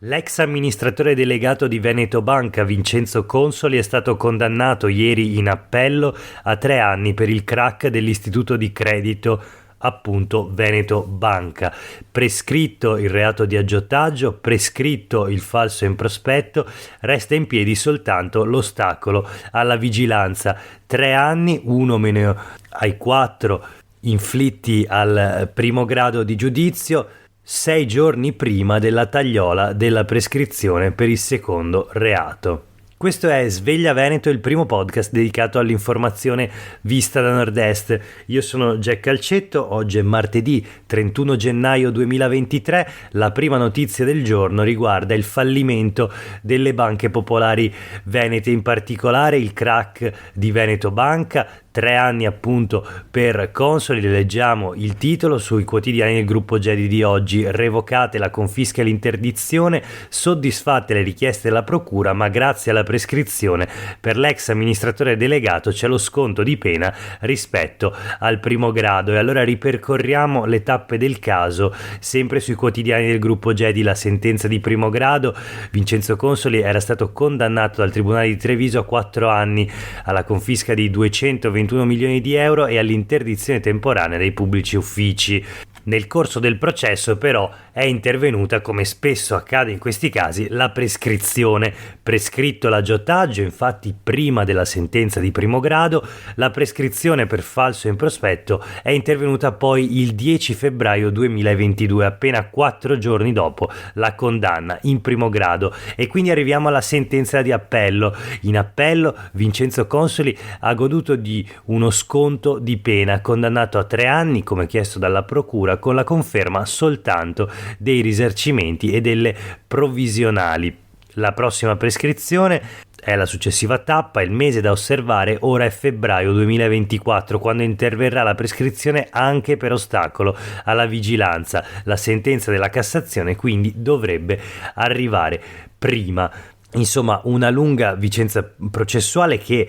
L'ex amministratore delegato di Veneto Banca, Vincenzo Consoli, è stato condannato ieri in appello a 3 anni per il crack dell'istituto di credito, appunto Veneto Banca. Prescritto il reato di aggiotaggio, prescritto il falso in prospetto, resta in piedi soltanto l'ostacolo alla vigilanza. 3 anni, uno meno ai 4 inflitti al primo grado di giudizio, 6 giorni prima della tagliola della prescrizione per il secondo reato. Questo è Sveglia Veneto, il primo podcast dedicato all'informazione vista da Nord-Est. Io sono Jack Calcetto, oggi è martedì 31 gennaio 2023. La prima notizia del giorno riguarda il fallimento delle banche popolari venete, in particolare il crack di Veneto Banca. 3 anni appunto per Consoli, leggiamo il titolo sui quotidiani del gruppo Gedi di oggi: revocate la confisca e l'interdizione, soddisfatte le richieste della procura, ma grazie alla prescrizione per l'ex amministratore delegato c'è lo sconto di pena rispetto al primo grado. E allora ripercorriamo le tappe del caso, sempre sui quotidiani del gruppo Gedi. La sentenza di primo grado: Vincenzo Consoli era stato condannato dal Tribunale di Treviso a 4 anni alla confisca di 221 milioni di euro e all'interdizione temporanea dei pubblici uffici. Nel corso del processo però è intervenuta, come spesso accade in questi casi, la prescrizione. Prescritto l'aggiotaggio, infatti, prima della sentenza di primo grado. La prescrizione per falso in prospetto è intervenuta poi il 10 febbraio 2022, appena 4 giorni dopo la condanna in primo grado, e quindi arriviamo alla sentenza di appello. In appello Vincenzo Consoli ha goduto di uno sconto di pena, condannato a 3 anni come chiesto dalla procura, con la conferma soltanto dei risarcimenti e delle provvisionali. La prossima prescrizione è la successiva tappa. Il mese da osservare ora è febbraio 2024, quando interverrà la prescrizione anche per ostacolo alla vigilanza. La sentenza della Cassazione quindi dovrebbe arrivare prima. Insomma, una lunga vicenza processuale che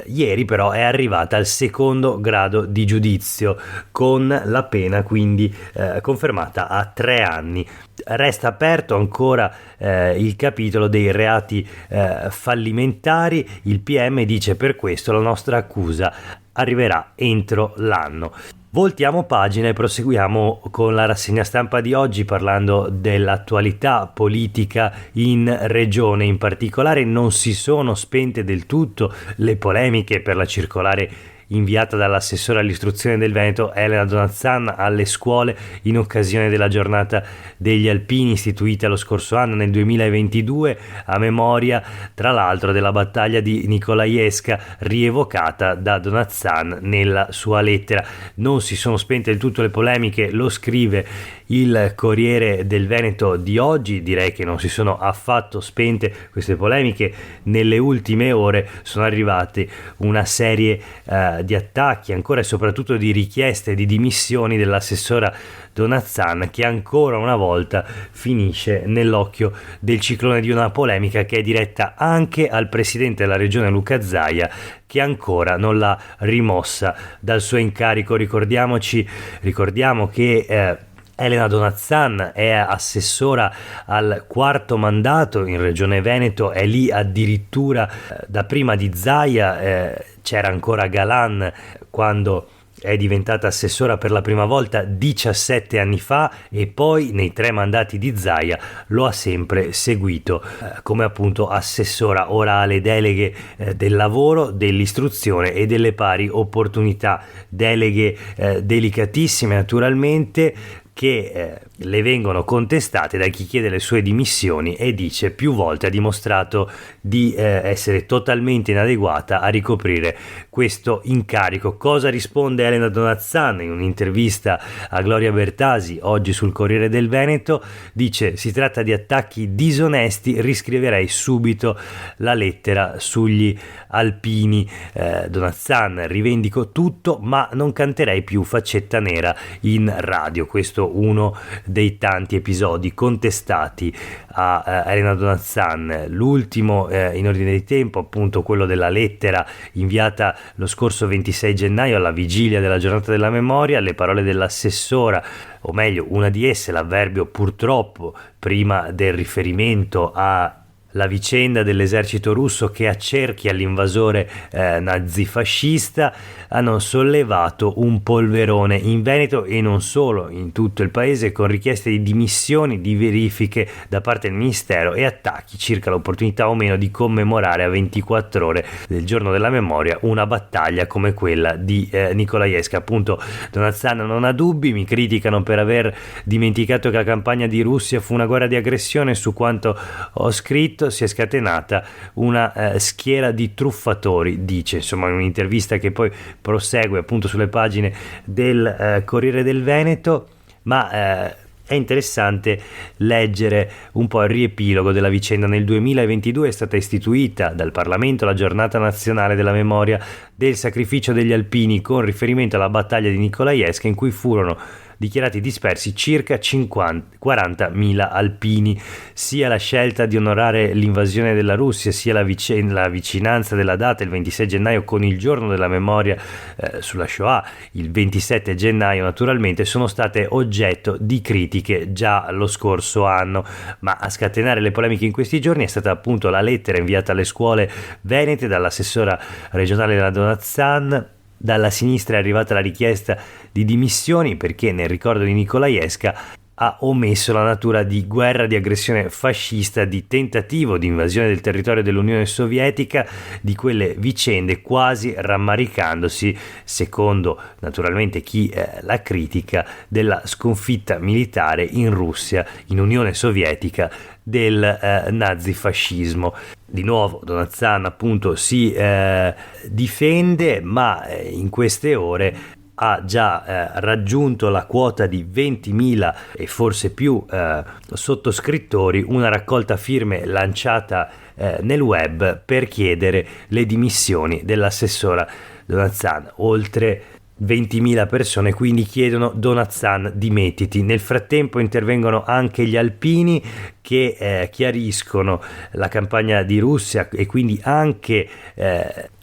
ieri però è arrivata al secondo grado di giudizio, con la pena quindi confermata a 3 anni. Resta aperto ancora il capitolo dei reati fallimentari. Il PM dice: per questo la nostra accusa arriverà entro l'anno. Voltiamo pagina e proseguiamo con la rassegna stampa di oggi, parlando dell'attualità politica in regione. In particolare non si sono spente del tutto le polemiche per la circolare inviata dall'assessore all'istruzione del Veneto Elena Donazzan alle scuole in occasione della giornata degli alpini istituita lo scorso anno, nel 2022, a memoria tra l'altro della battaglia di Nicolaiesca, rievocata da Donazzan nella sua lettera. Non si sono spente del tutto le polemiche, lo scrive il Corriere del Veneto di oggi. Direi che non si sono affatto spente queste polemiche. Nelle ultime ore sono arrivate una serie di attacchi, ancora e soprattutto di richieste di dimissioni dell'assessora Donazzan, che ancora una volta finisce nell'occhio del ciclone di una polemica che è diretta anche al presidente della regione Luca Zaia, che ancora non l'ha rimossa dal suo incarico. Ricordiamo che Elena Donazzan è assessora al 4º mandato in Regione Veneto, è lì addirittura da prima di Zaia. C'era ancora Galan quando è diventata assessora per la prima volta 17 anni fa, e poi nei 3 mandati di Zaia lo ha sempre seguito come appunto assessora. Ora ha le deleghe del lavoro, dell'istruzione e delle pari opportunità, deleghe delicatissime naturalmente, che le vengono contestate da chi chiede le sue dimissioni e dice più volte ha dimostrato di essere totalmente inadeguata a ricoprire questo incarico. Cosa risponde Elena Donazzan in un'intervista a Gloria Bertasi oggi sul Corriere del Veneto? Dice: si tratta di attacchi disonesti, riscriverei subito la lettera sugli alpini. Donazzan: rivendico tutto ma non canterei più Faccetta Nera in radio. Questo uno dei tanti episodi contestati a Elena Donat-Zan. L'ultimo in ordine di tempo, appunto quello della lettera inviata lo scorso 26 gennaio alla vigilia della giornata della memoria, le parole dell'assessora, o meglio una di esse, l'avverbio purtroppo, prima del riferimento alla vicenda dell'esercito russo che accerchia l'invasore nazifascista, hanno sollevato un polverone in Veneto e non solo, in tutto il paese, con richieste di dimissioni, di verifiche da parte del ministero e attacchi circa l'opportunità o meno di commemorare a 24 ore del giorno della memoria una battaglia come quella di Nikolajewsk. Appunto, Donat-Zan non ha dubbi, mi criticano per aver dimenticato che la campagna di Russia fu una guerra di aggressione. Su quanto ho scritto si è scatenata una schiera di truffatori, dice, insomma, in un'intervista che poi prosegue appunto sulle pagine del Corriere del Veneto. Ma è interessante leggere un po' il riepilogo della vicenda. Nel 2022 è stata istituita dal Parlamento la Giornata Nazionale della Memoria del Sacrificio degli Alpini, con riferimento alla battaglia di Nikolajewsk, in cui furono dichiarati dispersi circa 40.000 alpini. Sia la scelta di onorare l'invasione della Russia, sia la vicinanza della data, il 26 gennaio, con il giorno della memoria sulla Shoah, il 27 gennaio naturalmente, sono state oggetto di critiche già lo scorso anno. Ma a scatenare le polemiche in questi giorni è stata appunto la lettera inviata alle scuole venete dall'assessora regionale della Donat-Zan. Dalla sinistra è arrivata la richiesta di dimissioni perché nel ricordo di Nikolajewsk ha omesso la natura di guerra di aggressione fascista, di tentativo di invasione del territorio dell'Unione Sovietica, di quelle vicende, quasi rammaricandosi, secondo naturalmente chi la critica, della sconfitta militare in Russia, in Unione Sovietica, del nazifascismo. Di nuovo Donat-Zan appunto si difende, ma in queste ore ha già raggiunto la quota di 20.000 e forse più sottoscrittori, una raccolta firme lanciata nel web per chiedere le dimissioni dell'assessora Donat-Zan. Oltre 20.000 persone quindi chiedono: Donat-Zan, dimettiti. Nel frattempo intervengono anche gli alpini che chiariscono la campagna di Russia e quindi anche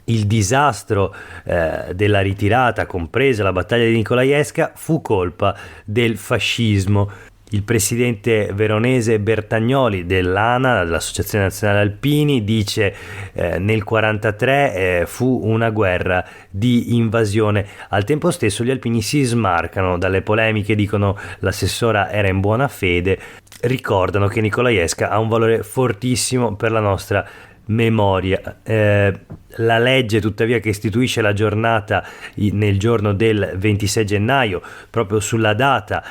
il disastro della ritirata, compresa la battaglia di Nikolajewsk, fu colpa del fascismo. Il presidente veronese Bertagnoli dell'ANA, dell'Associazione Nazionale Alpini, dice nel 1943 fu una guerra di invasione. Al tempo stesso gli alpini si smarcano dalle polemiche, dicono l'assessora era in buona fede, ricordano che Nikolajewsk ha un valore fortissimo per la nostra memoria. La legge tuttavia che istituisce la giornata nel giorno del 26 gennaio, proprio sulla data,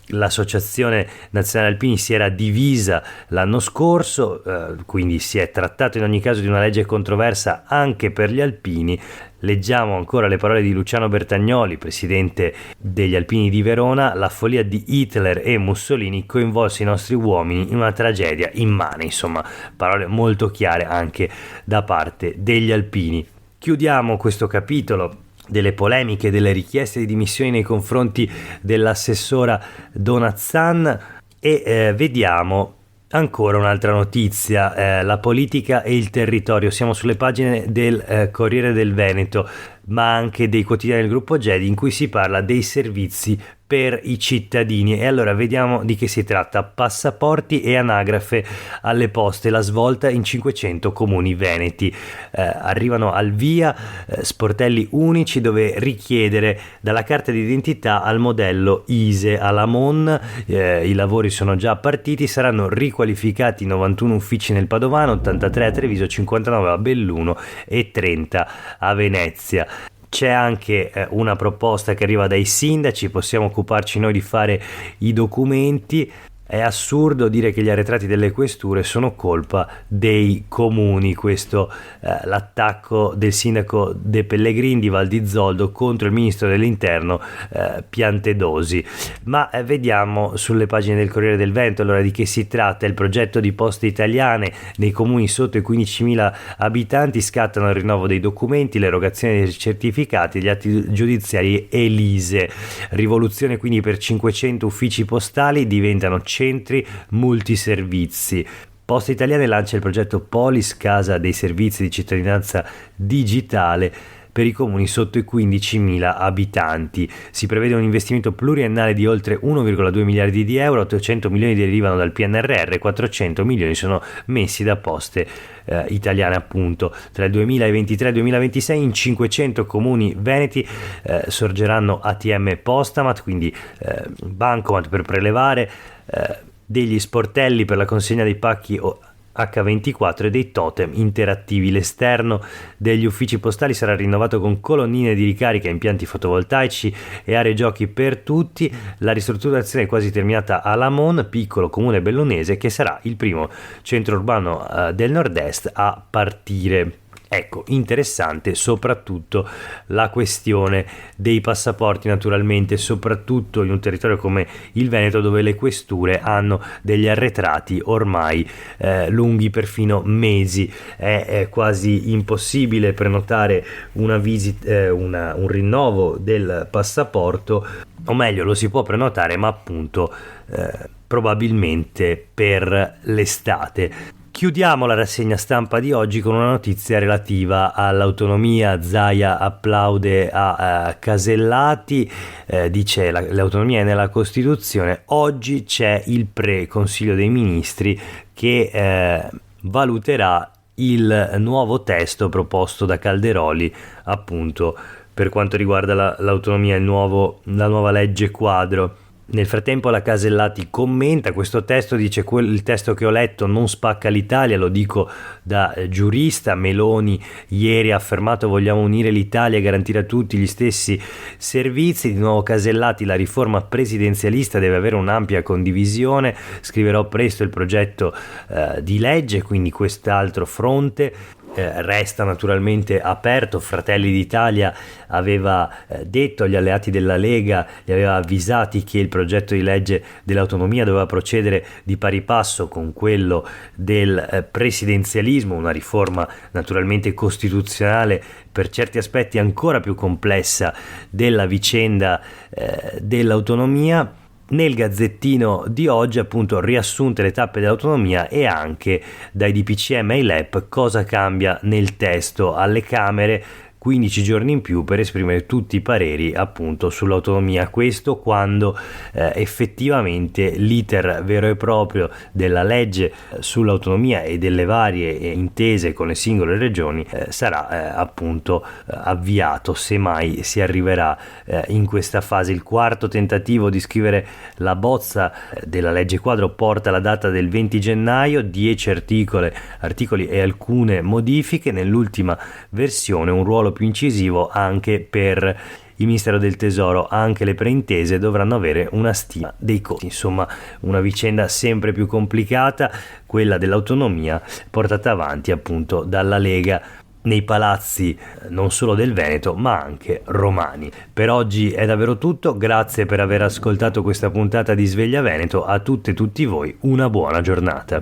l'Associazione Nazionale Alpini si era divisa l'anno scorso, quindi si è trattato in ogni caso di una legge controversa anche per gli alpini. Leggiamo ancora le parole di Luciano Bertagnoli, presidente degli Alpini di Verona: la follia di Hitler e Mussolini coinvolse i nostri uomini in una tragedia immane. Insomma, parole molto chiare anche da parte degli alpini. Chiudiamo questo capitolo delle polemiche, delle richieste di dimissioni nei confronti dell'assessora Donat-Zan e vediamo ancora un'altra notizia, la politica e il territorio. Siamo sulle pagine del Corriere del Veneto, ma anche dei quotidiani del gruppo Gedi, in cui si parla dei servizi per i cittadini. E allora vediamo di che si tratta: passaporti e anagrafe alle poste, la svolta in 500 comuni veneti. Arrivano al via sportelli unici dove richiedere dalla carta d'identità al modello ISEE alla MON. I lavori sono già partiti, saranno riqualificati 91 uffici nel Padovano, 83 a Treviso, 59 a Belluno e 30 a Venezia. C'è anche una proposta che arriva dai sindaci: possiamo occuparci noi di fare i documenti. È assurdo dire che gli arretrati delle questure sono colpa dei comuni. Questo l'attacco del sindaco De Pellegrin di Val di Zoldo contro il ministro dell'Interno Piantedosi. Ma vediamo sulle pagine del Corriere del Veneto allora di che si tratta. Il progetto di Poste Italiane nei comuni sotto i 15.000 abitanti scattano il rinnovo dei documenti, l'erogazione dei certificati, gli atti giudiziari Elise. Rivoluzione quindi per 500 uffici postali, diventano centri multiservizi. Poste Italiane lancia il progetto Polis, casa dei servizi di cittadinanza digitale per i comuni sotto i 15.000 abitanti. Si prevede un investimento pluriennale di oltre 1,2 miliardi di euro, 800 milioni derivano dal PNRR, 400 milioni sono messi da Poste Italiane appunto. Tra il 2023 e il 2026 in 500 comuni veneti sorgeranno ATM Postamat, quindi bancomat per prelevare, degli sportelli per la consegna dei pacchi H24 e dei totem interattivi. L'esterno degli uffici postali sarà rinnovato con colonnine di ricarica, impianti fotovoltaici e aree giochi per tutti. La ristrutturazione è quasi terminata a Lamon, piccolo comune bellunese che sarà il primo centro urbano del nord-est a partire. Ecco, interessante soprattutto la questione dei passaporti, naturalmente, soprattutto in un territorio come il Veneto dove le questure hanno degli arretrati ormai lunghi perfino mesi. È quasi impossibile prenotare una visita, un rinnovo del passaporto, o meglio lo si può prenotare ma appunto probabilmente per l'estate. Chiudiamo la rassegna stampa di oggi con una notizia relativa all'autonomia. Zaia applaude a Casellati, dice l'autonomia è nella Costituzione. Oggi c'è il pre-Consiglio dei Ministri che valuterà il nuovo testo proposto da Calderoli appunto per quanto riguarda l'autonomia, la nuova legge quadro. Nel frattempo la Casellati commenta questo testo, dice il testo che ho letto non spacca l'Italia, lo dico da giurista. Meloni ieri ha affermato vogliamo unire l'Italia e garantire a tutti gli stessi servizi. Di nuovo Casellati, la riforma presidenzialista deve avere un'ampia condivisione, scriverò presto il progetto di legge, quindi quest'altro fronte. Resta naturalmente aperto. Fratelli d'Italia aveva detto agli alleati della Lega, li aveva avvisati che il progetto di legge dell'autonomia doveva procedere di pari passo con quello del presidenzialismo, una riforma naturalmente costituzionale per certi aspetti ancora più complessa della vicenda dell'autonomia. Nel Gazzettino di oggi appunto riassunte le tappe dell'autonomia e anche dai DPCM ai LEP cosa cambia nel testo. Alle Camere 15 giorni in più per esprimere tutti i pareri appunto sull'autonomia. Questo quando effettivamente l'iter vero e proprio della legge sull'autonomia e delle varie intese con le singole regioni sarà appunto avviato, se mai si arriverà in questa fase. Il quarto tentativo di scrivere la bozza della legge quadro porta la data del 20 gennaio, 10 articoli e alcune modifiche. Nell'ultima versione un ruolo più incisivo anche per il Ministero del Tesoro, anche le preintese dovranno avere una stima dei costi. Insomma, una vicenda sempre più complicata, quella dell'autonomia portata avanti appunto dalla Lega nei palazzi non solo del Veneto ma anche romani. Per oggi è davvero tutto, grazie per aver ascoltato questa puntata di Sveglia Veneto. A tutte e tutti voi una buona giornata.